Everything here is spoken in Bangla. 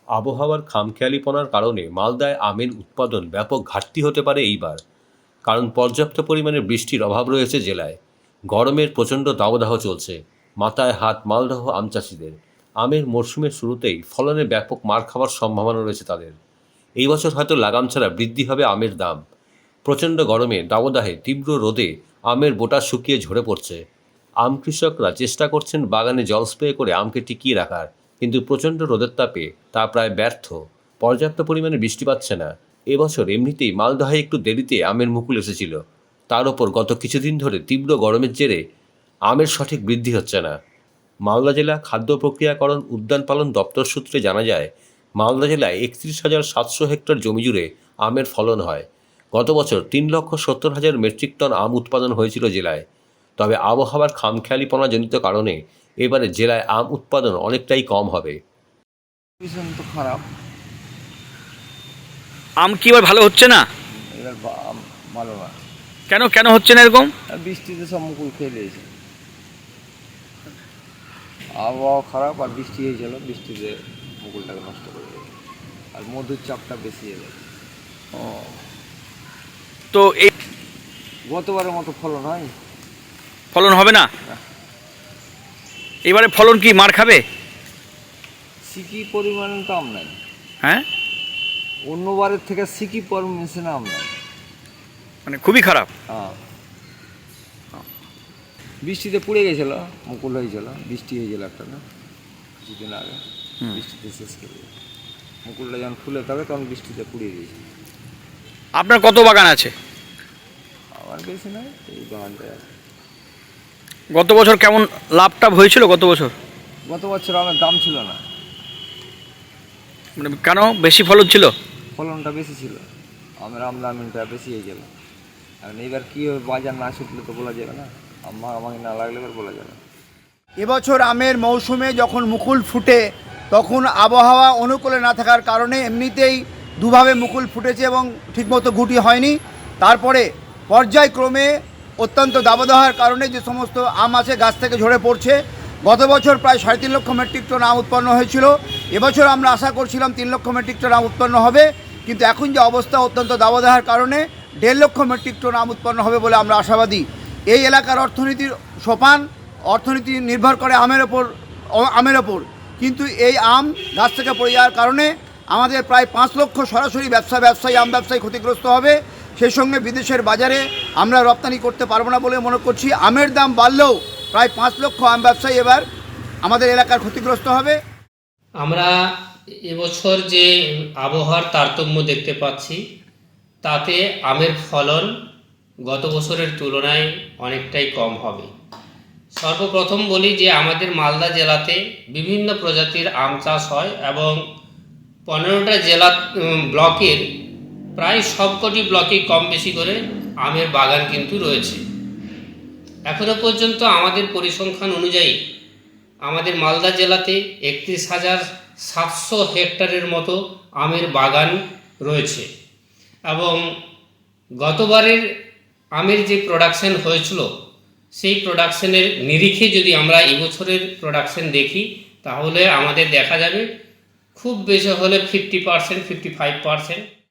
আবহাওয়ার খামখেয়ালিপনার কারণে মালদায় আমের উৎপাদন ব্যাপক ঘাটতি হতে পারে এইবার। কারণ পর্যাপ্ত পরিমাণে বৃষ্টির অভাব রয়েছে জেলায়। গরমের প্রচণ্ড দাবদাহ চলছে। মাথায় হাত মালদহ আম চাষিদের। আমের মরশুমের শুরুতেই ফলনে ব্যাপক মার খাওয়ার সম্ভাবনা রয়েছে তাদের। এই বছর হয়তো লাগাম ছাড়া বৃদ্ধি হবে আমের দাম। প্রচণ্ড গরমে দাবদাহে তীব্র রোদে আমের বোটা শুকিয়ে ঝরে পড়ছে। আম কৃষকরা চেষ্টা করছেন বাগানে জল স্প্রে করে আমকে টিকিয়ে রাখার, কিন্তু প্রচণ্ড রোদের তাপে তা প্রায় ব্যর্থ। পর্যাপ্ত পরিমাণে বৃষ্টি পাচ্ছে না। এবছর এমনিতেই মালদহে একটু দেরিতে আমের মুকুল এসেছিল। তার ওপর গত কিছুদিন ধরে তীব্র গরমের জেরে আমের সঠিক বৃদ্ধি হচ্ছে না। মালদা জেলা খাদ্য প্রক্রিয়াকরণ উদ্যান পালন দপ্তর সূত্রে জানা যায়, মালদা জেলায় 31,700 হেক্টর জমি জুড়ে আমের ফলন হয়। গত বছর 3,70,000 মেট্রিক টন আম উৎপাদন হয়েছিল জেলায়। তবে আবহাওয়ার খামখেয়ালিপনাজনিত কারণে এবারে জেলায় আম উৎপাদন অনেকটাই কম হবে। ভীষণ তো খারাপ। আম কি এবার ভালো হচ্ছে না? এবার ভালো না। কেন কেন হচ্ছে না এরকম? আর বৃষ্টিতে সব মুকুল খেয়ে দিয়েছে। আবহাওয়া খারাপ আর বৃষ্টি হয়েছিল, বৃষ্টিতে মুকুলটাকে নষ্ট করে দিয়েছে। আর মধুর চাপটা বেশি এলো। তো এই গতবারের মতো ফলন হয়। ফলন হবে না? এবারে ফলন কি মার খাবে? সিকি পরিমাণে তো আম নাই। হ্যাঁ, অন্যবারের থেকে সিকি পরিমাণে আম নাই। মানে খুবই খারাপ। হ্যাঁ, বৃষ্টিতে পুড়ে গেছিল, মুকুল হয়েছিল, বৃষ্টি হয়েছিল একটা না কিছুদিন আগে, বৃষ্টিতে শেষ করে দিয়েছে। মুকুলটা যখন ফুলে থাকে তখন বৃষ্টিতে পুড়িয়ে দিয়েছে। আপনার কত বাগান আছে? আমার বেশি নয়, এই বাগানটায় আছে। গত বছর কেমন লাভ টাভ হয়েছিল গত বছর? গত বছর আমের দাম ছিল না। মানে কেন? বেশি ফলন ছিল? ফলনটা বেশি ছিল, আমের আমদানিটা বেশি হয়ে গেল। আর এবার কী হবে, বাজার না ছুটলে তো বলা যাবে না, আমাকে না লাগলে এবার বলা যাবে না। এবছর আমের মৌসুমে যখন মুকুল ফুটে তখন আবহাওয়া অনুকূলে না থাকার কারণে এমনিতেই দুভাবে মুকুল ফুটেছে এবং ঠিকমতো গুটি হয়নি। তারপরে পর্যায়ক্রমে অত্যন্ত দাবদাহের কারণে যে সমস্ত আম আছে গাছ থেকে ঝরে পড়ছে। গত বছর প্রায় 3.5 লক্ষ মেট্রিক টন আম উৎপন্ন হয়েছিল। এবছর আমরা আশা করছিলাম 3 লক্ষ মেট্রিক টন আম উৎপন্ন হবে, কিন্তু এখন যে অবস্থা অত্যন্ত দাবদাহের কারণে 1.5 লক্ষ মেট্রিক টন আম উৎপন্ন হবে বলে আমরা আশাবাদী। এই এলাকার অর্থনীতির সোপান, অর্থনীতি নির্ভর করে আমের ওপর, কিন্তু এই আম গাছ থেকে পড়ে যাওয়ার কারণে আমাদের প্রায় 5 লক্ষ সরাসরি আম ব্যবসায়ী ক্ষতিগ্রস্ত হবে। সেই সঙ্গে বিদেশের বাজারে আমরা রপ্তানি করতে পারবো না বলে মনে করছি। আমের দাম বাড়লেও প্রায় 5 লক্ষ আম ব্যবসায়ী এবার আমাদের এলাকার ক্ষতিগ্রস্ত হবে। আমরা এবছর যে আবহাওয়ার তারতম্য দেখতে পাচ্ছি তাতে আমের ফলন গত বছরের তুলনায় অনেকটাই কম হবে। সর্বপ্রথম বলি যে আমাদের মালদা জেলাতে বিভিন্ন প্রজাতির আম চাষ হয় এবং 15টা জেলা ব্লকের প্রায় সবকটি ব্লকে কম বেশি করে আমের বাগান কিন্তু রয়েছে। এখনো পর্যন্ত আমাদের পরিসংখ্যান অনুযায়ী আমাদের মালদা জেলাতে 31,700 হেক্টরের মতো আমের বাগান রয়েছে এবং গতবারের আমের যে প্রোডাকশন হয়েছিল সেই প্রোডাকশনের নিরিখে যদি আমরা এবছরের প্রোডাকশন দেখি তাহলে আমাদের দেখা যাবে খুব বেশি হলে 50%, 55%।